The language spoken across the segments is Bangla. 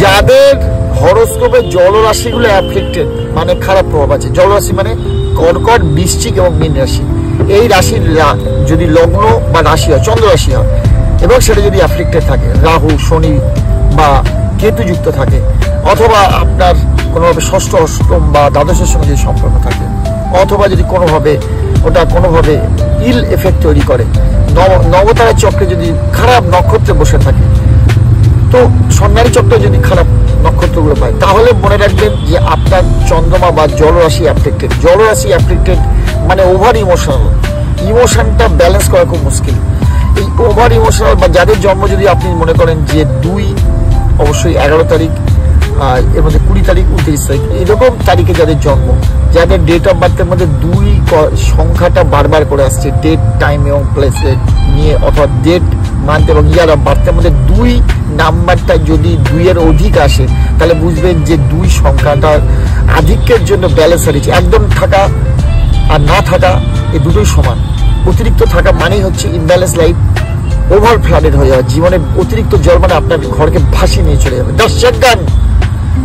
যাদের হরোস্কোপে জলরাশিগুলো অ্যাফ্লিক্টেড মানে খারাপ প্রভাব আছে, জলরাশি মানে কর্কট, বৃশ্চিক এবং মীন রাশি, এই রাশির যদি লগ্ন বা রাশি হয়, চন্দ্র রাশি হয়, এবং সেটা যদি অ্যাফ্লিক্টেড থাকে, রাহু, শনি বা কেতু যুক্ত থাকে, অথবা আপনার কোনোভাবে ষষ্ঠ, অষ্টম বা দ্বাদশের সঙ্গে যদি সম্পর্ক থাকে, অথবা যদি কোনোভাবে ইল এফেক্ট তৈরি করে, নবতারা চক্রে যদি খারাপ নক্ষত্রে বসে থাকে, তো স্বর্ণালী চক্রে যদি খারাপ নক্ষত্রগুলো পায়, তাহলে মনে রাখবেন যে আপনার চন্দ্রমা বা জলরাশি অ্যাফ্লিক্টেড। জলরাশি অ্যাফ্লিক্টেড মানে ওভার ইমোশনাল, ইমোশনটা ব্যালেন্স করা খুব মুশকিল। এই ওভার ইমোশনাল বা যাদের জন্ম যদি আপনি মনে করেন যে 2, অবশ্যই 11 তারিখ, এর মধ্যে 20 তারিখ, 29 তারিখ, এরকম তারিখে যাদের জন্ম, যাদের ডেট অফ বার্থের মধ্যে 2 সংখ্যাটা বারবার করে আসছে, ডেট, টাইম এবং প্লেস নিয়ে, অথবা ডেট, মান্থ এবং ইয়ার অফ বার্থের মধ্যে 2 নাম্বারটা যদি 2 এর অধিক আসে, তাহলে বুঝবেন যে 2 সংখ্যাটার আধিক্যের জন্য ব্যালেন্স হারিয়েছে। একদম থাকা আর না থাকা এই দুটোই সমান। অতিরিক্ত থাকা মানেই হচ্ছে ইমব্যালেন্স লাইফ, ওভার ফ্লাডেড হয়ে যাবে। জীবনে অতিরিক্ত জল মানে আপনার ঘরকে ভাসিয়ে নিয়ে চলে যাবে। দর্শক গান,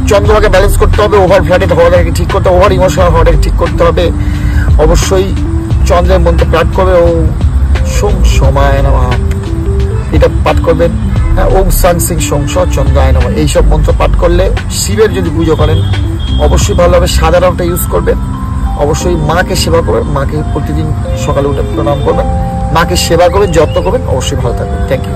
চন্দ্রমাকে ব্যালেন্স করতে হবে, ওভার ফ্লাডেড হওয়াটাকে ঠিক করতে হবে, ওভার ইমোশনাল হওয়াটাকে ঠিক করতে হবে। অবশ্যই চন্দ্রের মন্ত্র পাঠ করবে, ও সোম সময় নমঃ, এটা পাঠ করবেন। ওম সাং সিং সোম চন্দ্রায় নমঃ, এইসব মন্ত্র পাঠ করলে, শিবের যদি পুজো করেন অবশ্যই ভালো হবে। সাদা রংটা ইউজ করবেন। অবশ্যই মাকে সেবা করবেন, মাকে প্রতিদিন সকালে উঠে প্রণাম করবেন, মাকে সেবা করবেন, যত্ন করবেন, অবশ্যই ভালো থাকবেন। Thank you.